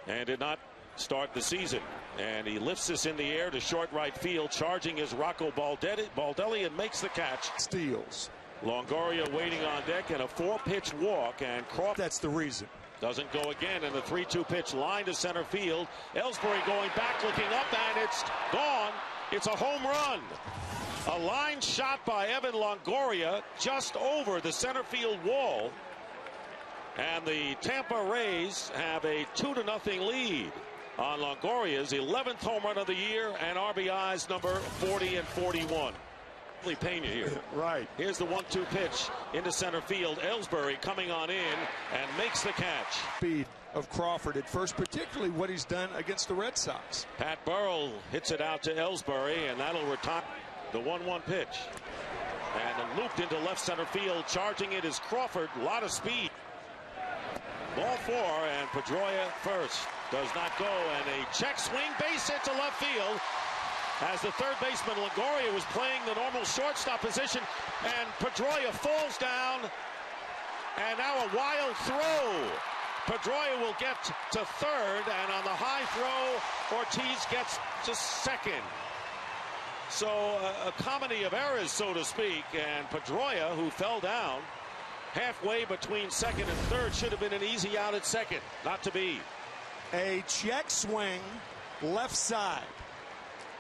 and did not start the season. And he lifts this in the air to short right field. Charging is Rocco Baldelli and makes the catch. Steals. Longoria waiting on deck and a 4-pitch walk, and Crawford. That's the reason. Doesn't go again, and the 3-2 pitch line to center field. Ellsbury going back, looking up, and it's gone. It's a home run. A line shot by Evan Longoria just over the center field wall. And the Tampa Rays have a 2-0 lead on Longoria's 11th home run of the year and RBIs number 40 and 41. Pena here. Right. Here's the 1-2 pitch into center field. Ellsbury coming on in and makes the catch. Speed of Crawford at first, particularly what he's done against the Red Sox. Pat Burrell hits it out to Ellsbury, and that'll retire the 1-1 pitch. And looped into left center field. Charging it is Crawford. A lot of speed. Ball 4, and Pedroia first. Does not go, and a check swing base hit to left field. As the third baseman Longoria was playing the normal shortstop position, and Pedroia falls down, and now a wild throw. Pedroia will get to third, and on the high throw, Ortiz gets to second. So a comedy of errors, so to speak, and Pedroia, who fell down halfway between second and third, should have been an easy out at second. Not to be. A check swing left side.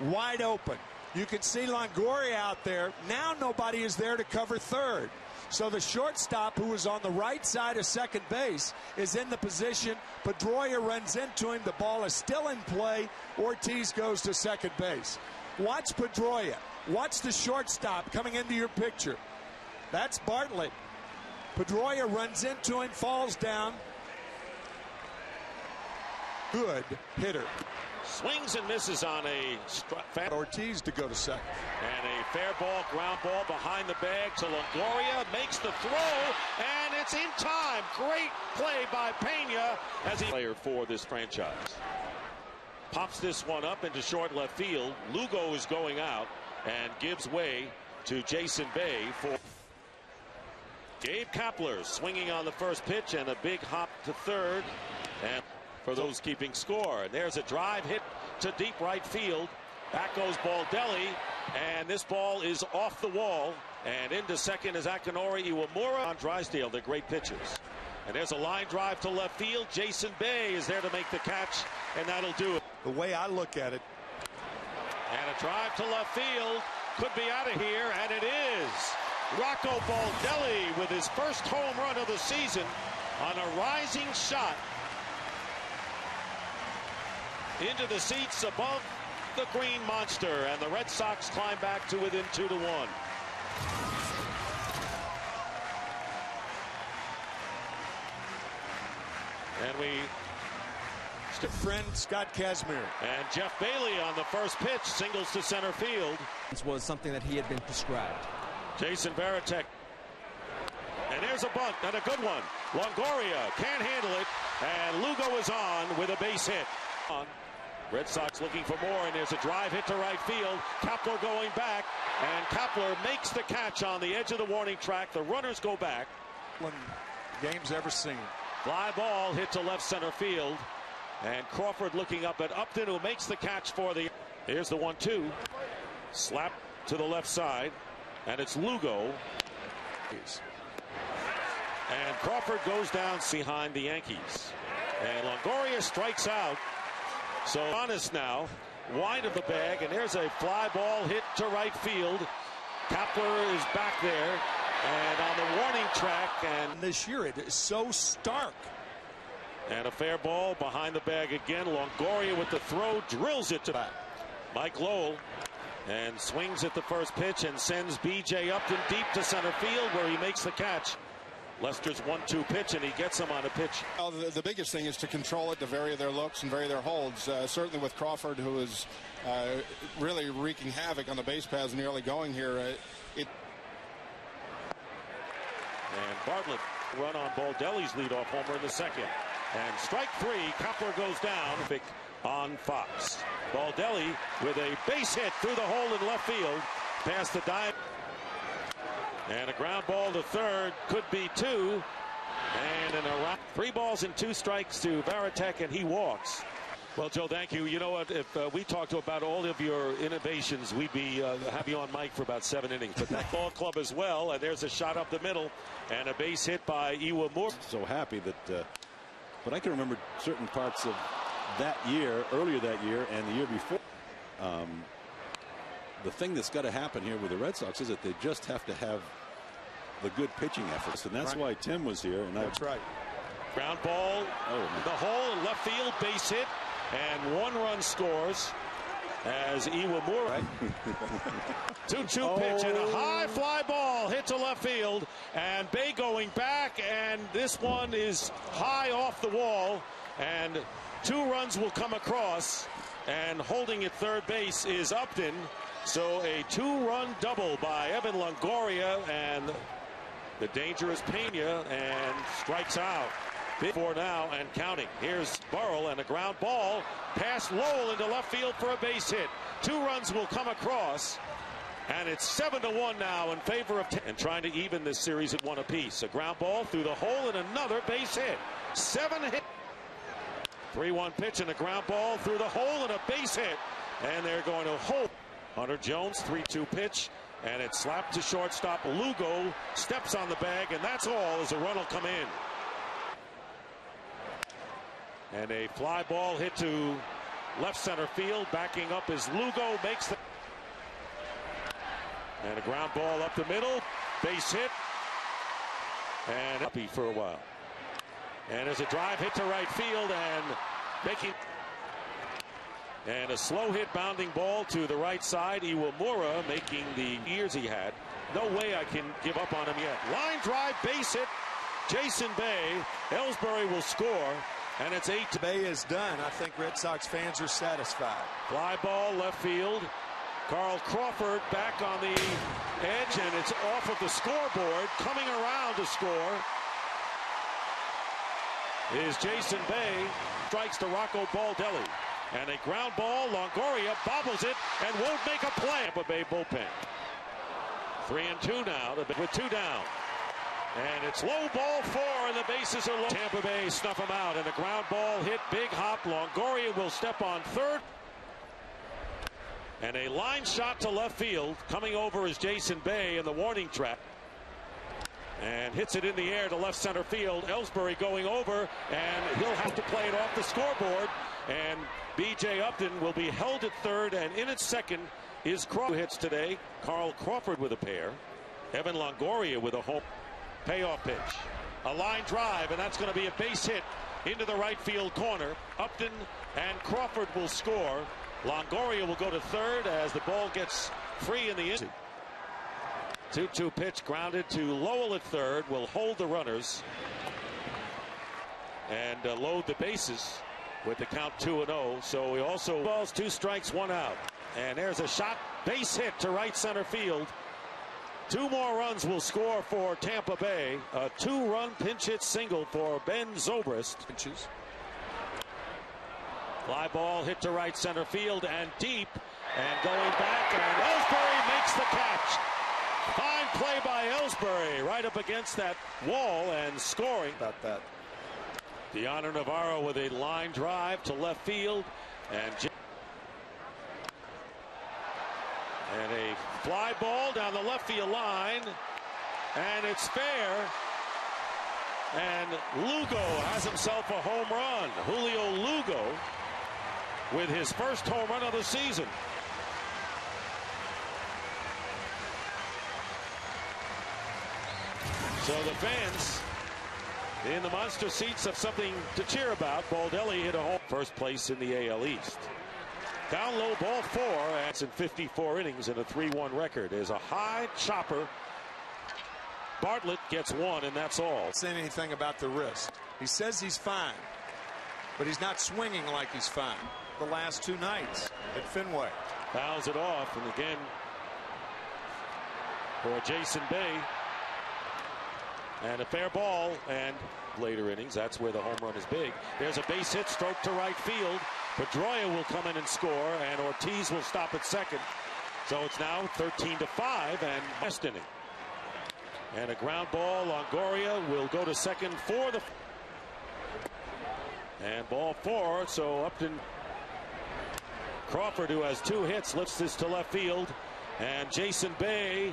Wide open. You can see Longoria out there. Now nobody is there to cover third. So the shortstop, who was on the right side of second base, is in the position. Pedroia runs into him. The ball is still in play. Ortiz goes to second base. Watch Pedroia. Watch the shortstop coming into your picture. That's Bartlett. Pedroia runs into him, falls down. Good hitter. Swings and misses on a Ortiz to go to second. And a fair ball, ground ball behind the bag to Longoria. Makes the throw, and it's in time. Great play by Pena as he player for this franchise. Pops this one up into short left field. Lugo is going out and gives way to Jason Bay for Gabe Kapler swinging on the first pitch, and a big hop to third. And for those keeping score, and there's a drive hit to deep right field. Back goes Baldelli, and this ball is off the wall, and into second is Akinori Iwamura on Drysdale. They're great pitchers. And there's a line drive to left field. Jason Bay is there to make the catch, and that'll do it. The way I look at it. And a drive to left field could be out of here, and it is. Rocco Baldelli with his first home run of the season on a rising shot into the seats above the Green Monster, and the Red Sox climb back to within 2-1. And friend Scott Kazmir. And Jeff Bailey on the first pitch singles to center field. This was something that he had been prescribed. Jason Varitek. And there's a bunt, and a good one. Longoria can't handle it, and Lugo is on with a base hit. Red Sox looking for more, and there's a drive hit to right field. Kapler going back, and Kapler makes the catch on the edge of the warning track. The runners go back. One game's ever seen. Fly ball hit to left center field, and Crawford looking up at Upton, who makes the catch for the. Here's the 1-2. Slap to the left side, and it's Lugo. And Crawford goes down behind the Yankees. And Longoria strikes out. So honest now, wide of the bag, and there's a fly ball hit to right field. Kapler is back there and on the warning track. And this year it is so stark. And a fair ball behind the bag again. Longoria with the throw, drills it to Mike Lowell, and swings at the first pitch and sends B.J. Upton deep to center field, where he makes the catch. Lester's 1-2 pitch, and he gets him on a pitch. Well, the biggest thing is to control it, to vary their looks and vary their holds. Certainly with Crawford, who is really wreaking havoc on the base paths in the early going here. And Bartlett run on Baldelli's leadoff homer in the second. And strike three, Kapler goes down on Fox. Baldelli with a base hit through the hole in left field, past the dive. And a ground ball to third, could be two. And in a 3 balls and 2 strikes to Varitek, and he walks. Well, Joe, thank you. You know what? If we talked about all of your innovations, we'd be have you on mic for about 7 innings. But that ball club as well. And there's a shot up the middle and a base hit by Iwamura. So happy that. But I can remember certain parts of that year, earlier that year, and the year before. The thing that's got to happen here with the Red Sox is that they just have to have the good pitching efforts, and that's why Tim was here. And that's right. Ground ball, the hole in left field, base hit. And 1 run scores as Iwamura. 2-2 pitch and a high fly ball hit to left field. And Bay going back, and this one is high off the wall. And 2 runs will come across. And holding at third base is Upton. So a 2-run double by Evan Longoria, and the dangerous Pena, and strikes out. 4 now and counting. Here's Burrell and a ground ball past Lowell into left field for a base hit. 2 runs will come across, and it's 7-1 now in favor of and trying to even this series at 1 apiece. A ground ball through the hole and another base hit. 7 hit. 3-1 pitch and a ground ball through the hole and a base hit, and they're going to hold. Hunter Jones, 3-2 pitch, and it's slapped to shortstop. Lugo steps on the bag, and that's all as a run will come in. And a fly ball hit to left center field. Backing up is Lugo, makes the. And a ground ball up the middle. Base hit. And happy for a while. And there's a drive hit to right field and making. And a slow hit bounding ball to the right side. Iwamura making the years he had. No way I can give up on him yet. Line drive, base hit. Jason Bay. Ellsbury will score. And it's 8. Bay is done. I think Red Sox fans are satisfied. Fly ball left field. Carl Crawford back on the edge, and it's off of the scoreboard. Coming around to score is Jason Bay. Strikes to Rocco Baldelli. And a ground ball. Longoria bobbles it and won't make a play. Tampa Bay bullpen. 3-2 now with 2 down. And it's low ball 4, and the bases are low. Tampa Bay snuff him out, and a ground ball hit, big hop. Longoria will step on third. And a line shot to left field. Coming over is Jason Bay in the warning track. And hits it in the air to left center field. Ellsbury going over, and he'll have to play it off the scoreboard. And B.J. Upton will be held at third, and in at second is Crawford. Hits today. Carl Crawford with a pair. Evan Longoria with a home. Payoff pitch. A line drive, and that's going to be a base hit into the right field corner. Upton and Crawford will score. Longoria will go to third as the ball gets free in the inning. 2-2 pitch grounded to Lowell at third. Will hold the runners and load the bases with the count 2-0. So we also balls 2 strikes, 1 out. And there's a shot, base hit to right center field. 2 more runs will score for Tampa Bay. A 2-run pinch hit single for Ben Zobrist. Fly ball hit to right center field and deep. And going back, and Ellsbury makes the catch. Fine play by Ellsbury right up against that wall and scoring. About that. Deanna Navarro with a line drive to left field. And a fly ball down the left field line, and it's fair. And Lugo has himself a home run. Julio Lugo with his first home run of the season. So the fans in the monster seats have something to cheer about. Baldelli hit a home. First place in the AL East. Down low, ball 4, and it's in 54 innings and a 3-1 record. There's a high chopper. Bartlett gets 1, and that's all. Saying anything about the wrist. He says he's fine, but he's not swinging like he's fine. The last 2 nights at Fenway. Fouls it off, and again for Jason Bay. And a fair ball, and later innings, that's where the home run is big. There's a base hit, stroke to right field. Pedroia will come in and score, and Ortiz will stop at second. So it's now 13-5, and last inning. And a ground ball. Longoria will go to second for the. And ball 4. So Upton. Crawford, who has 2 hits, lifts this to left field. And Jason Bay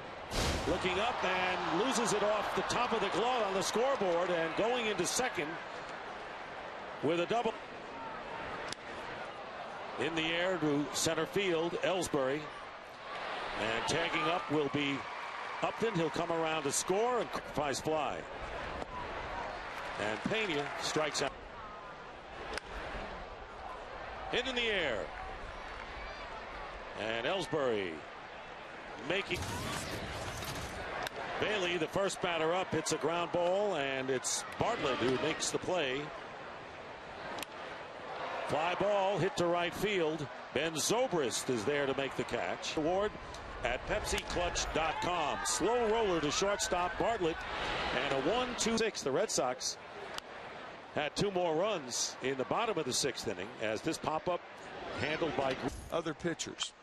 looking up and loses it off the top of the glove on the scoreboard and going into second with a double. In the air to center field, Ellsbury. And tagging up will be Upton. He'll come around to score and sacrifice fly. And Pena strikes out. Hit in the air. And Ellsbury making. Bailey, the first batter up, hits a ground ball, and it's Bartlett who makes the play. Fly ball hit to right field. Ben Zobrist is there to make the catch. Award at PepsiClutch.com. Slow roller to shortstop Bartlett, and a 1-2-6. The Red Sox had 2 more runs in the bottom of the 6th inning as this pop-up handled by other pitchers.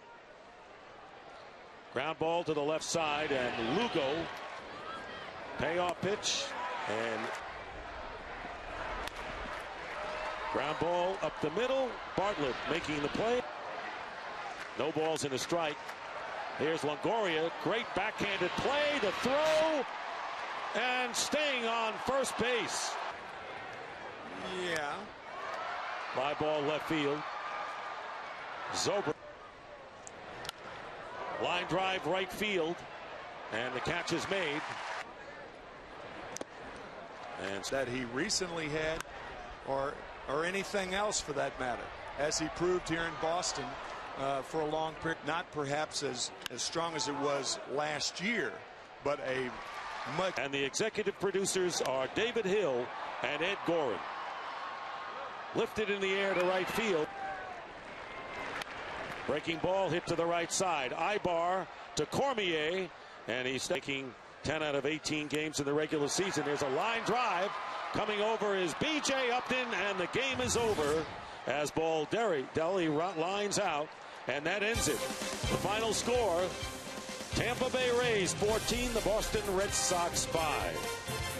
Ground ball to the left side, and Lugo payoff pitch, and ground ball up the middle. Bartlett making the play. No balls in a strike. Here's Longoria. Great backhanded play. The throw, and staying on first base. Yeah. Fly ball left field. Zobrist. Line drive right field, and the catch is made. And that he recently had, or anything else for that matter, as he proved here in Boston for a long period. Not perhaps as strong as it was last year, but a much. And the executive producers are David Hill and Ed Gorin. Lifted in the air to right field. Breaking ball hit to the right side. Ibar to Cormier, and he's taking 10 out of 18 games in the regular season. There's a line drive. Coming over is B.J. Upton, and the game is over as ball Deli lines out, and that ends it. The final score, Tampa Bay Rays 14, the Boston Red Sox 5.